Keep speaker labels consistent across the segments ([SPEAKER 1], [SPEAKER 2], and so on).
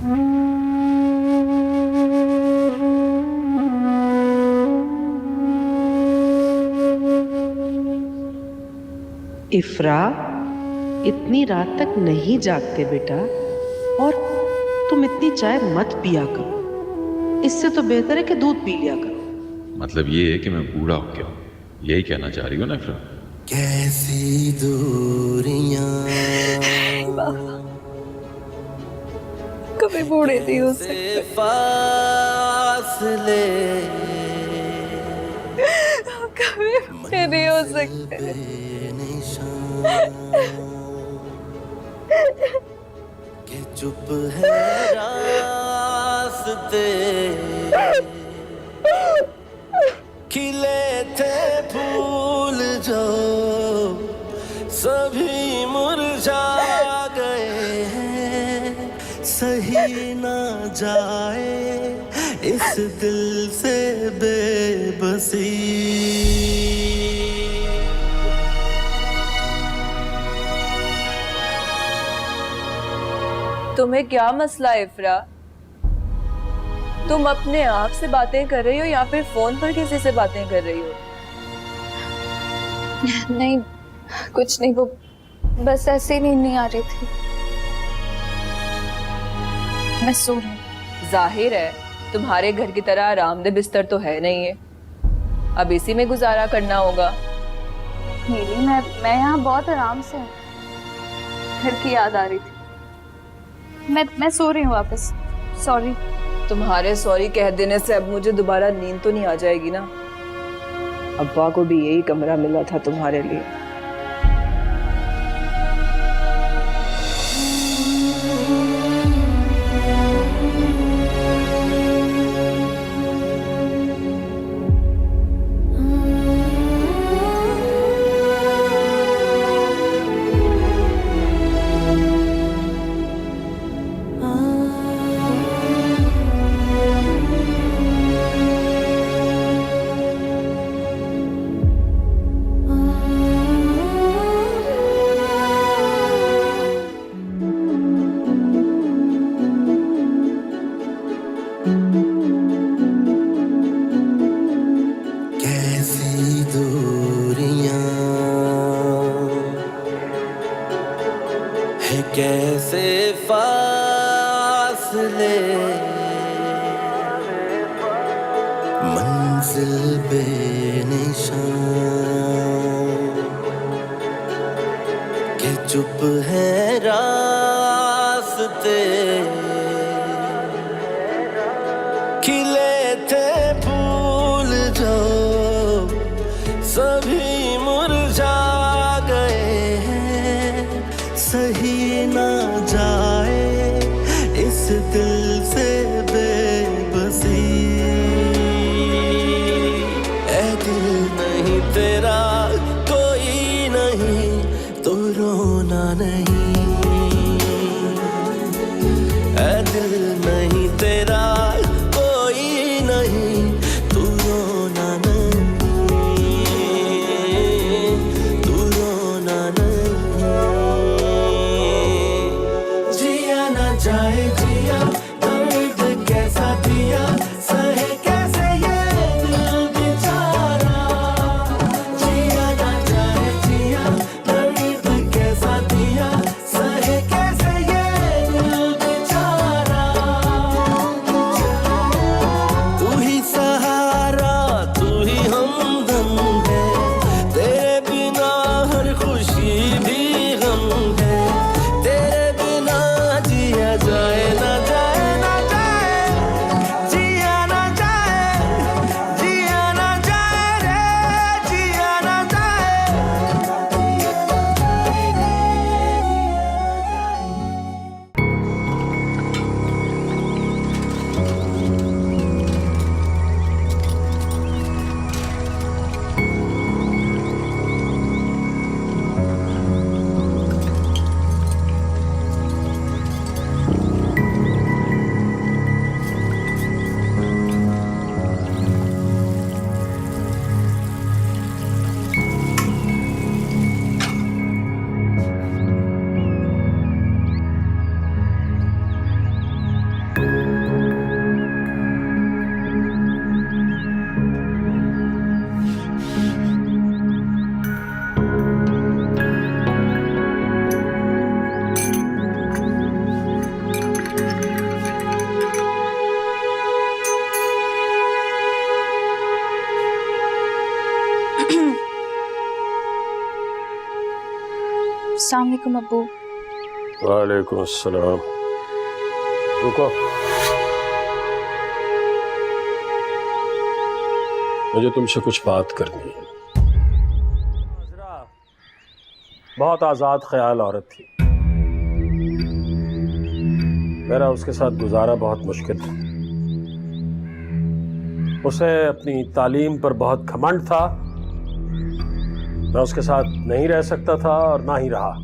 [SPEAKER 1] इफ्रा, इतनी रात तक नहीं जागते बेटा, और तुम इतनी चाय मत पिया करो। इससे तो बेहतर है कि दूध पी लिया करो।
[SPEAKER 2] मतलब ये है कि मैं बूढ़ा हो गया हूँ, यही कहना चाह रही हो ना इफ्रा?
[SPEAKER 3] कैसी दूरियां
[SPEAKER 4] कभी बूढ़े नहीं हो सकते,
[SPEAKER 3] फासले
[SPEAKER 4] कभी बूढ़े नहीं हो सकते।
[SPEAKER 3] के चुप है रास्ते, खिले थे फूल जो सभी मुरझा गए हैं, सही ना जाए इस दिल से बेबसी।
[SPEAKER 4] तुम्हें क्या मसला है इफ्रा? तुम अपने आप से बातें कर रही हो या फिर फोन पर किसी से बातें कर रही हो?
[SPEAKER 5] नहीं, कुछ नहीं, वो बस ऐसे ही नींद नहीं आ रही थी। मैं सो रही हूँ।
[SPEAKER 4] जाहिर है तुम्हारे घर की तरह आरामदेह बिस्तर तो है नहीं है, अब इसी में गुजारा करना होगा।
[SPEAKER 5] नीली, मैं यहाँ बहुत आराम से हूँ। घर की याद आ रही थी। मैं सो रही हूँ वापस। सॉरी।
[SPEAKER 4] तुम्हारे सॉरी कह देने से अब मुझे दोबारा नींद तो नहीं आ जाएगी ना? अब्बा को भी यही कमरा मिला था तुम्हारे लिए।
[SPEAKER 3] कैसी दूरियां है, कैसे फासले, मंजिल बेनिशान के चुप है रास्ते, खिले थे फूल जो सभी मुरझा गए हैं, सही ना जाए इस दिल से बेबसी। ऐ दिल नहीं तेरा कोई नहीं तो रोना नहीं, ऐ दिल नहीं तेरा कोई नहीं तू रोना नहीं, तू रोना नहीं। जिया ना जाए जिया, दर्द कैसा दिया, सहे कैसे ये दिल बेचारा। जिया ना जाए जिया, दर्द कैसा दिया, सहे कैसे ये दिल बेचारा।
[SPEAKER 5] अस्सलाम वालेकुम अब्बू।
[SPEAKER 6] वालेकुम अस्सलाम। रुको, मुझे तुमसे कुछ बात करनी है। बहुत आज़ाद ख्याल औरत थी, मेरा उसके साथ गुजारा बहुत मुश्किल था। उसे अपनी तालीम पर बहुत घमंड था, मैं उसके साथ नहीं रह सकता था और ना ही रहा।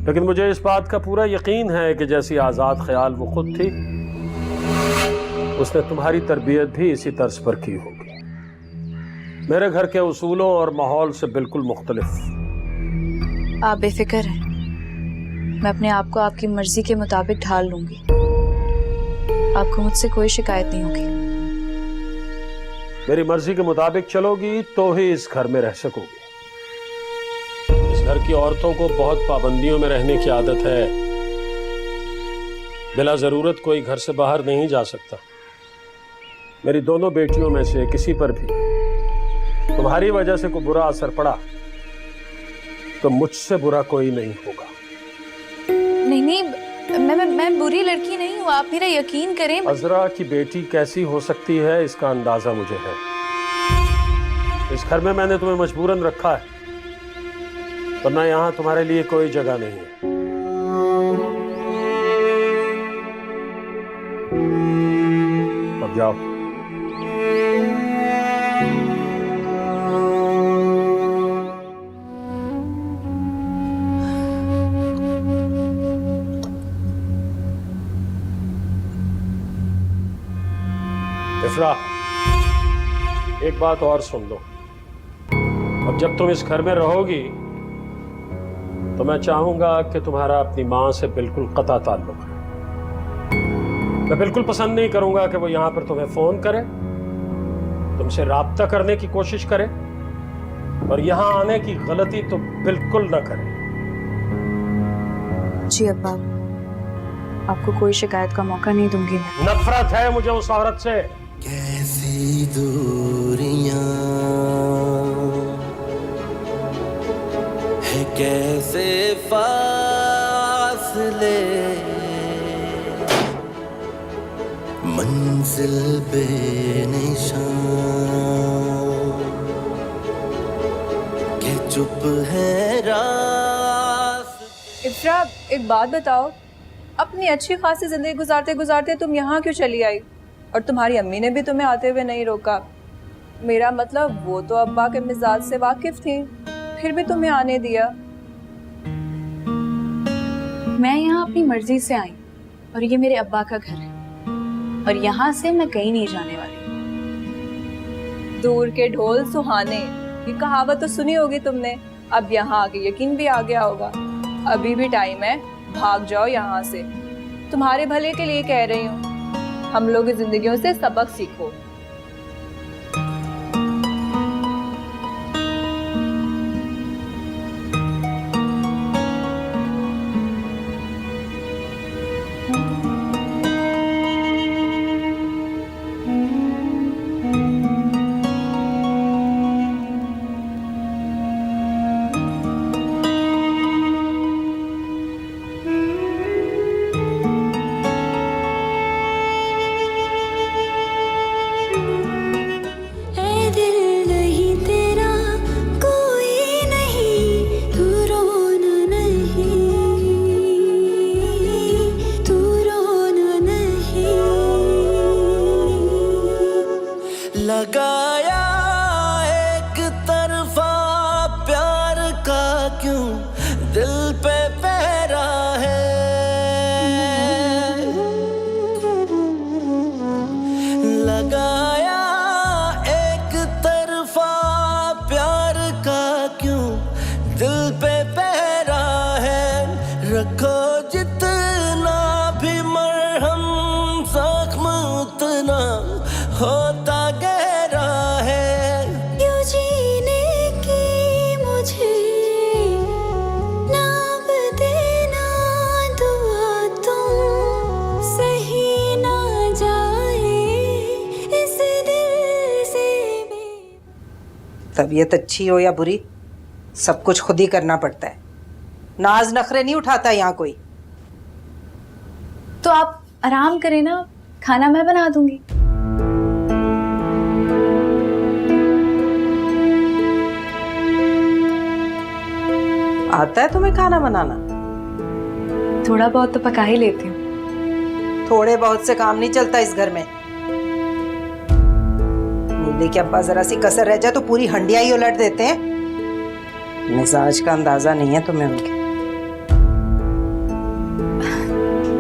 [SPEAKER 6] लेकिन मुझे इस बात का पूरा यकीन है कि जैसी आज़ाद ख्याल वो खुद थी, उसने तुम्हारी तरबियत भी इसी तर्ज पर की होगी। मेरे घर के उसूलों और माहौल से बिल्कुल मुख्तलिफ।
[SPEAKER 5] आप बेफिक्र हैं, मैं अपने आप को आपकी मर्जी के मुताबिक ढाल लूंगी। आपको मुझसे कोई शिकायत नहीं होगी।
[SPEAKER 6] मेरी मर्जी के मुताबिक चलोगी तो ही इस घर में रह सकोगी। इस घर की औरतों को बहुत पाबंदियों में रहने की आदत है, बिला जरूरत कोई घर से बाहर नहीं जा सकता। मेरी दोनों बेटियों में से किसी पर भी तुम्हारी वजह से कोई बुरा असर पड़ा तो मुझसे बुरा कोई नहीं होगा।
[SPEAKER 5] नहीं, मैं बुरी लड़की नहीं हूँ, आप मेरा यकीन करें।
[SPEAKER 6] अजरा की बेटी कैसी हो सकती है इसका अंदाजा मुझे है। इस घर में मैंने तुम्हें मजबूरन रखा है, वरना यहाँ तुम्हारे लिए कोई जगह नहीं है। अब जाओ। इफ्रा, एक बात और सुन लो। अब जब तुम इस घर में रहोगी तो मैं चाहूंगा कि तुम्हारा अपनी मां से बिल्कुल कता ताल्लुक है। मैं बिल्कुल पसंद नहीं करूंगा कि वो यहां पर तुम्हें फोन करे, तुमसे राब्ता करने की कोशिश करे और यहां आने की गलती तो बिल्कुल न करे।
[SPEAKER 5] जी अब्बा, आपको कोई शिकायत का मौका नहीं दूंगी मैं।
[SPEAKER 6] नफरत है मुझे उस औरत से।
[SPEAKER 3] कैसी दूरियां है, कैसे फासले, मंजिल बेनिशान के चुप है रास।
[SPEAKER 4] इफ्रा, एक बात बताओ, अपनी अच्छी खासी जिंदगी गुजारते गुजारते तुम यहाँ क्यों चली आई? और तुम्हारी अम्मी ने भी तुम्हें आते हुए नहीं रोका। मेरा मतलब, वो तो अब्बा के मिजाज से वाकिफ थी, फिर भी तुम्हें आने दिया।
[SPEAKER 5] मैं यहाँ अपनी मर्जी से आई और ये मेरे अब्बा का घर है और यहाँ से मैं कहीं नहीं जाने वाली।
[SPEAKER 4] दूर के ढोल सुहाने, ये कहावत तो सुनी होगी तुमने। अब यहाँ आके यकीन भी आ गया होगा। अभी भी टाइम है, भाग जाओ यहाँ से। तुम्हारे भले के लिए कह रही हूँ, हम लोग की जिंदगियों से सबक सीखो।
[SPEAKER 3] लगाया एक तरफा प्यार का क्यों दिल पे पहरा है, लगाया एक तरफा प्यार का क्यों दिल पे पहरा है। रखो जितना भी मरहम जख्म उतना होता गहरा है।
[SPEAKER 7] यूं जीने की मुझे नाम देना, दुआ तुम सही ना जाए इस दिल से।
[SPEAKER 1] तबीयत अच्छी हो या बुरी,
[SPEAKER 8] सब कुछ खुद ही करना पड़ता है। नाज नखरे नहीं उठाता यहाँ कोई।
[SPEAKER 5] तो आप आराम करें ना, खाना मैं बना दूंगी।
[SPEAKER 8] आता है तुम्हें खाना बनाना?
[SPEAKER 5] थोड़ा बहुत तो पका ही लेती हूँ।
[SPEAKER 8] थोड़े बहुत से काम नहीं चलता इस घर में। नीले के अब्बा जरा सी कसर रह जाए तो पूरी हंडिया ही उलट देते हैं। मिजाज का अंदाजा नहीं है तुम्हें उनके।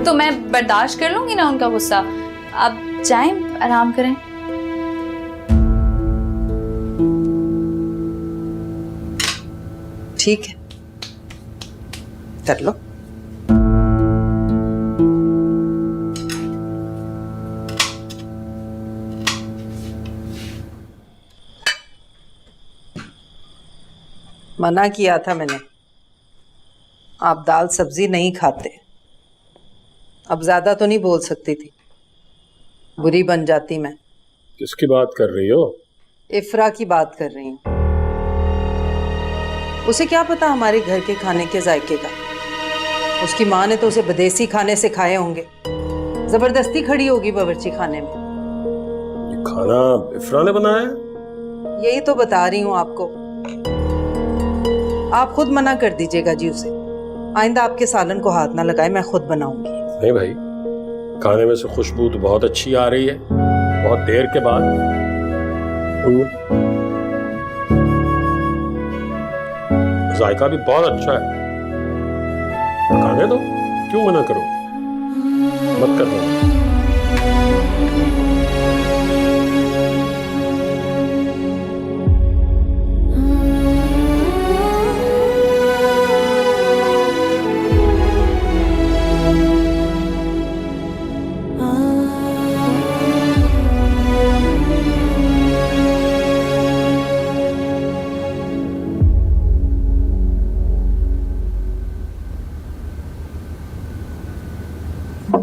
[SPEAKER 5] तो मैं बर्दाश्त कर लूंगी ना उनका गुस्सा। आप जाएं, आराम करें।
[SPEAKER 8] ठीक है, कर लो। मना किया था मैंने, आप दाल सब्जी नहीं खाते। अब ज्यादा तो नहीं बोल सकती थी, बुरी बन जाती मैं।
[SPEAKER 6] किसकी बात कर रही हो?
[SPEAKER 8] इफ्रा की बात कर रही हूँ। उसे क्या पता हमारे घर के खाने के जायके का। उसकी माँ ने तो उसे विदेशी खाने से खाए होंगे, जबरदस्ती खड़ी होगी बावर्ची खाने में।
[SPEAKER 6] ये खाना इफ्रा ने बनाया?
[SPEAKER 8] यही तो बता रही हूँ आपको। आप खुद मना कर दीजिएगा जी उसे। आइंदा आपके सालन को हाथ ना लगाए, मैं खुद बनाऊंगी।
[SPEAKER 6] नहीं भाई, खाने में से खुशबू तो बहुत अच्छी आ रही है, बहुत देर के बाद। जायका भी बहुत अच्छा है। खाने दो, क्यों मना करो? मत करो।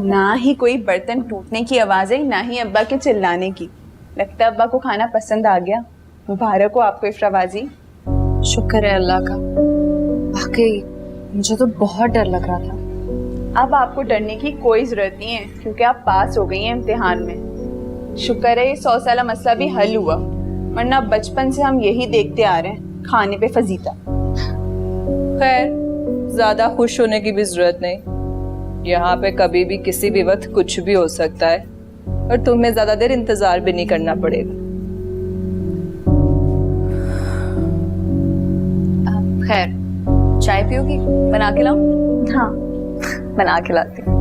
[SPEAKER 9] ना ही कोई बर्तन टूटने की आवाज आई, ना ही अब्बा के चिल्लाने की। लगता है अब्बा को खाना पसंद आ गया। मुबारक हो आपको इफ्राबाजी।
[SPEAKER 5] शुक्र है अल्लाह का। वाकई मुझे तो बहुत डर लग रहा था।
[SPEAKER 9] अब आपको डरने की कोई जरूरत नहीं है, क्योंकि आप पास हो गई हैं इम्तिहान में। शुक्र है ये 100 साला मसला भी हल हुआ, वरना बचपन से हम यही देखते आ रहे हैं, खाने पे फजीता।
[SPEAKER 4] खैर, ज्यादा खुश होने की भी जरूरत नहीं। यहाँ पे कभी भी किसी भी वक्त कुछ भी हो सकता है, और तुम्हें ज्यादा देर इंतजार भी नहीं करना पड़ेगा।
[SPEAKER 5] खैर, चाय पियोगी? बना के लाऊं?
[SPEAKER 9] हाँ, बना के लाती हूँ।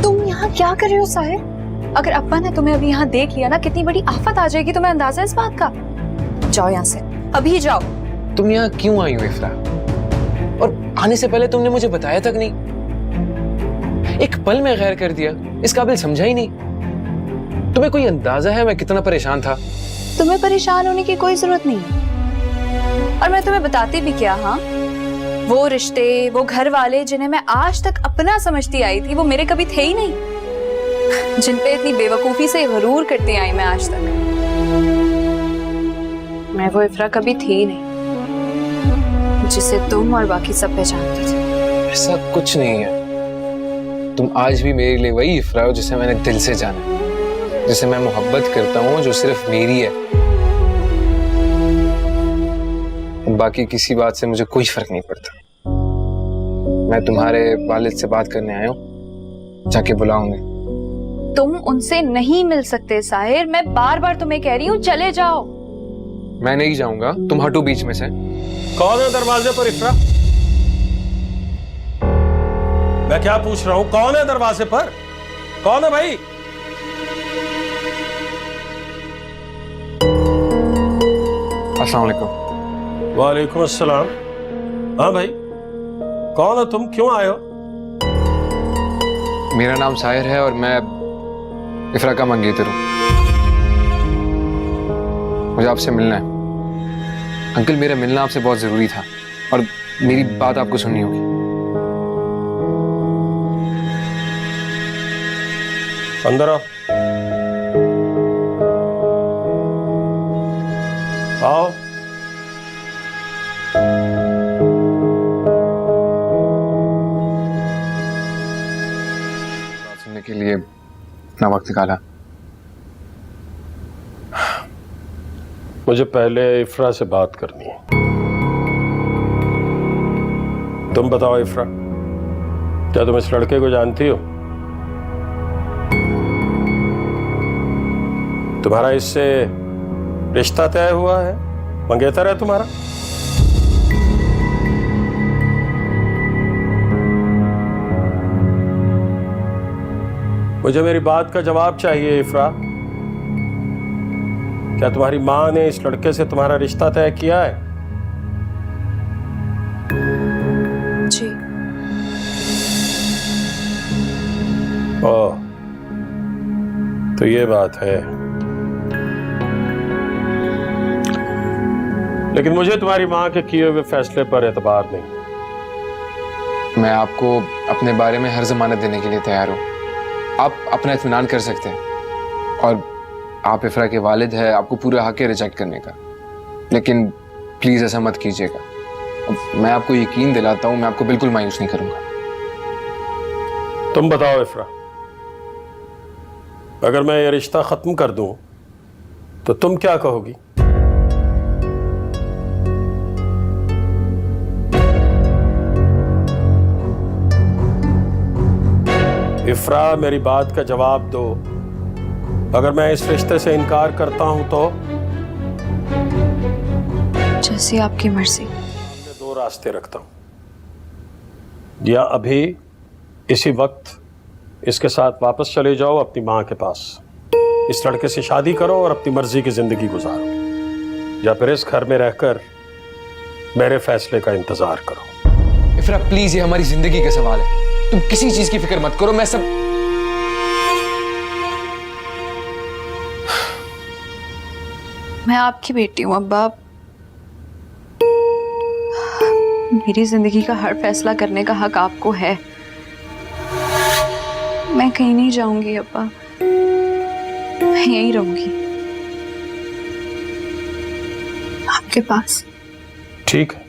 [SPEAKER 5] तुम यहाँ क्या कर रहे हो साहिर? अगर अब्बा ने तुम्हें अभी यहाँ देख लिया ना, कितनी बड़ी आफत आ जाएगी। तुम्हें अंदाजा है इस बात का? जाओ यहाँ से, अभी जाओ।
[SPEAKER 10] तुम यहाँ क्यों आई हो इफ्रा? और आने से पहले तुमने मुझे बताया तक नहीं। एक पल में गैर कर दिया, इस काबिल समझा ही नहीं। तुम्हें कोई अंदाजा है मैं कितना परेशान था?
[SPEAKER 5] तुम्हें परेशान होने की कोई जरूरत नहीं है। और मैं तुम्हें बताती भी क्या, हाँ, वो रिश्ते, वो घर वाले जिन्हें मैं आज तक अपना समझती आई थी, वो मेरे कभी थे ही नहीं। जिन पे इतनी बेवकूफी से गरूर करती आई मैं आज तक, मैं वो इफ्रा कभी थी ही नहीं जिसे तुम और बाकी सब पहचानते थे।
[SPEAKER 10] ऐसा कुछ नहीं है। तुम आज भी मेरे लिए वही इफ्रा हो जिसे मैंने दिल से जाना, जिसे मैं मोहब्बत करता हूँ, जो सिर्फ मेरी है। बाकी किसी बात से मुझे कोई फर्क नहीं पड़ता। मैं तुम्हारे वालिद से बात करने आया हूँ, जाके बुलाऊंगी।
[SPEAKER 5] तुम उनसे नहीं मिल सकते साहिर, मैं बार बार तुम्हें कह रही हूँ, चले जाओ।
[SPEAKER 10] मैं नहीं जाऊंगा, तुम हटो बीच में से।
[SPEAKER 6] कौन है दरवाजे पर इफ्रा? मैं क्या पूछ रहा हूं, कौन है दरवाजे पर? कौन है भाई?
[SPEAKER 10] अस्सलाम वालेकुम।
[SPEAKER 6] वालेकुम अस्सलाम। हाँ भाई, कौन हो तुम, क्यों आए हो?
[SPEAKER 10] मेरा नाम साहिर है और मैं इफ्रा का मंगेतर हूँ। मुझे आपसे मिलना है। अंकल, मेरा मिलना आपसे बहुत जरूरी था और मेरी बात आपको सुननी होगी।
[SPEAKER 6] अंदर आओ। आओ।
[SPEAKER 10] सुनने के लिए अपना वक्त निकाला।
[SPEAKER 6] मुझे पहले इफ्रा से बात करनी है। तुम बताओ इफ्रा, क्या तुम इस लड़के को जानती हो? तुम्हारा इससे रिश्ता तय हुआ है? मंगेतर है तुम्हारा? मुझे मेरी बात का जवाब चाहिए इफ्रा। क्या तुम्हारी माँ ने इस लड़के से तुम्हारा रिश्ता तय किया है?
[SPEAKER 5] जी।
[SPEAKER 6] ओह, तो ये बात है। लेकिन मुझे तुम्हारी माँ के किए हुए फैसले पर एतबार नहीं।
[SPEAKER 10] मैं आपको अपने बारे में हर जमानत देने के लिए तैयार हूँ। आप अपना इत्मीनान कर सकते हैं, और आप इफ्रा के वालिद हैं, आपको पूरा हक है रिजेक्ट करने का। लेकिन प्लीज ऐसा मत कीजिएगा। मैं आपको यकीन दिलाता हूँ, मैं आपको बिल्कुल मायूस नहीं करूंगा।
[SPEAKER 6] तुम बताओ इफ्रा, अगर मैं ये रिश्ता खत्म कर दूं तो तुम क्या कहोगी? इफ्रा, मेरी बात का जवाब दो। अगर मैं इस रिश्ते से इनकार करता हूं तो?
[SPEAKER 5] जैसी आपकी मर्जी।
[SPEAKER 6] मैं दो रास्ते रखता हूं। या अभी इसी वक्त इसके साथ वापस चले जाओ अपनी माँ के पास, इस लड़के से शादी करो और अपनी मर्जी की जिंदगी गुजारो, या फिर इस घर में रहकर मेरे फैसले का इंतजार करो।
[SPEAKER 10] इफ्रा प्लीज, ये हमारी जिंदगी का सवाल है। तुम किसी चीज की फिक्र मत करो, मैं सब
[SPEAKER 5] मैं आपकी बेटी हूँ अब्बा। मेरी जिंदगी का हर फैसला करने का हक आपको है। मैं कहीं नहीं जाऊंगी अब्बा, मैं यहीं रहूंगी आपके पास।
[SPEAKER 6] ठीक है,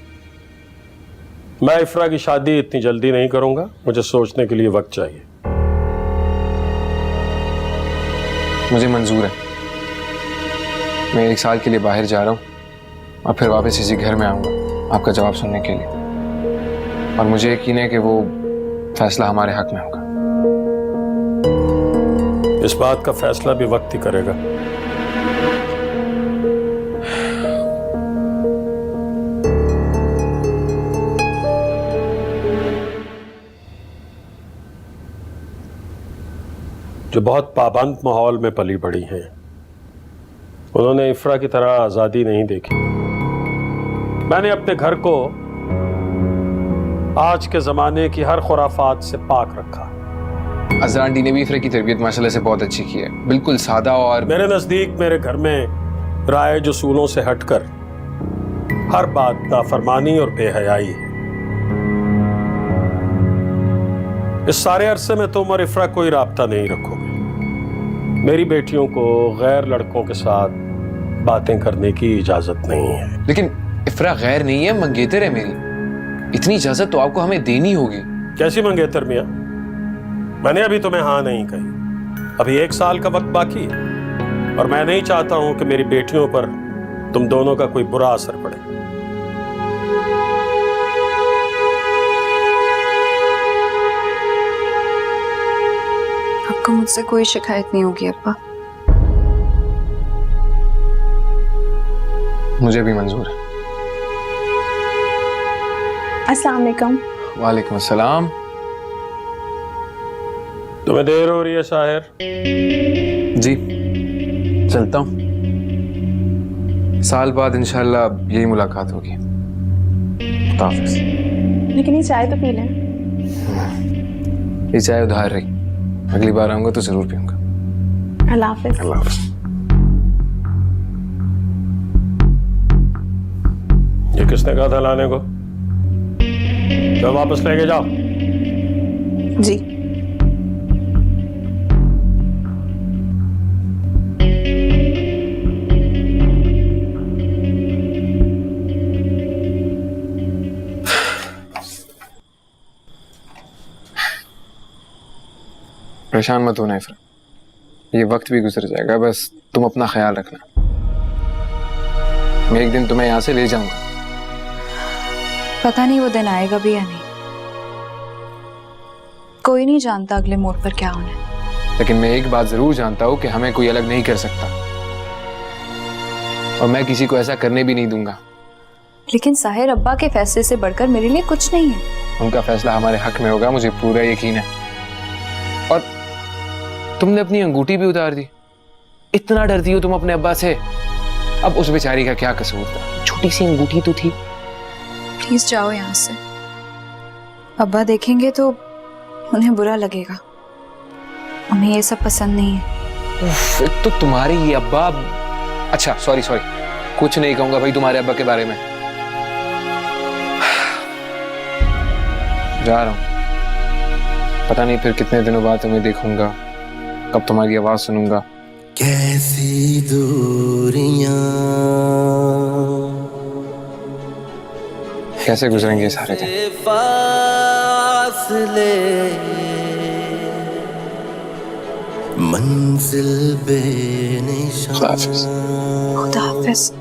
[SPEAKER 6] मैं इफ्रा की शादी इतनी जल्दी नहीं करूंगा, मुझे सोचने के लिए वक्त चाहिए।
[SPEAKER 10] मुझे मंजूर है। मैं 1 साल के लिए बाहर जा रहा हूँ और फिर वापस इसी घर में आऊंगा आपका जवाब सुनने के लिए, और मुझे यकीन है कि वो फैसला हमारे हक में होगा।
[SPEAKER 6] इस बात का फैसला भी वक्त ही करेगा। जो बहुत पाबंद माहौल में पली बड़ी हैं, उन्होंने इफ्रा की तरह आजादी नहीं देखी। मैंने अपने घर को आज के जमाने की हर खुराफात से पाक रखा।
[SPEAKER 10] अज़रा आंटी ने भी इफ्रा की तरबियत माशाल्लाह से बहुत अच्छी की है, बिल्कुल सादा। और
[SPEAKER 6] मेरे नजदीक मेरे घर में राय उसूलों से हटकर हर बात नाफरमानी और बेहयाई है। इस सारे अरसे में तुम और इफ्रा कोई राब्ता नहीं रखोगे। मेरी बेटियों को गैर लड़कों के साथ बातें करने की इजाजत नहीं है।
[SPEAKER 10] लेकिन इफ्रा गैर नहीं है, मंगेतर है मेरी। इतनी इजाजत तो आपको हमें देनी होगी।
[SPEAKER 6] कैसी मंगेतर मियां? मैंने अभी तुम्हें हाँ नहीं कही। अभी 1 साल का वक्त बाकी है और मैं नहीं चाहता हूं कि मेरी बेटियों पर तुम दोनों का कोई बुरा असर पड़े।
[SPEAKER 5] आपको मुझसे कोई शिकायत नहीं होगी अब्बा।
[SPEAKER 10] मुझे भी मंजूर है।
[SPEAKER 9] अस्सलाम वालेकुम।
[SPEAKER 10] वालेकुम अस्सलाम।
[SPEAKER 6] तुम्हें देर हो रही है साहिर?
[SPEAKER 10] जी चलता हूँ, साल बाद इंशाल्लाह यही मुलाकात होगी। खुदा हाफिज़।
[SPEAKER 9] लेकिन ये चाय तो पी लें।
[SPEAKER 10] ये चाय उधार रही, अगली बार आऊंगा तो जरूर पीऊंगा।
[SPEAKER 9] अल्लाह हाफिज़।
[SPEAKER 10] अल्लाह हाफिज़।
[SPEAKER 6] ये किसने कहा था लाने को? तो वापस लेके जाओ।
[SPEAKER 9] जी।
[SPEAKER 10] परेशान मत होना इफ्रा, ये वक्त भी गुजर जाएगा, बस तुम अपना ख्याल रखना। मैं एक दिन तुम्हें यहाँ से ले जाऊंगा।
[SPEAKER 5] पता नहीं वो दिन आएगा भी या नहीं, कोई नहीं जानता अगले मोड़ पर क्या होना है।
[SPEAKER 10] लेकिन मैं एक बात जरूर जानता हूँ कि हमें कोई अलग नहीं कर सकता, और मैं किसी को ऐसा करने भी नहीं दूंगा।
[SPEAKER 5] लेकिन साहिर, अब्बा के फैसले से बढ़कर मेरे लिए कुछ नहीं है।
[SPEAKER 10] उनका फैसला हमारे हक में होगा, मुझे पूरा यकीन है। और तुमने अपनी अंगूठी भी उतार दी, इतना डरती हो तुम अपने अब्बा से। अब उस बेचारी का क्या कसूर था, छोटी सी अंगूठी तो थी।
[SPEAKER 5] प्लीज जाओ यहाँ से, अब्बा देखेंगे तो उन्हें बुरा लगेगा, उन्हें ये सब पसंद नहीं है।
[SPEAKER 10] उफ, एक तो तुम्हारे ये अब्बा। अच्छा सॉरी, कुछ नहीं कहूंगा भाई तुम्हारे अब्बा के बारे में। जा रहा हूं, पता नहीं फिर कितने दिनों बाद तुम्हें देखूंगा, कब तुम्हारी आवाज सुनूंगा।
[SPEAKER 3] कैसी दूरियां,
[SPEAKER 10] कैसे गुजरेंगे ये सारे दिन?
[SPEAKER 3] फासले, मंजिल बेनिशान।
[SPEAKER 5] खुदा हाफिज।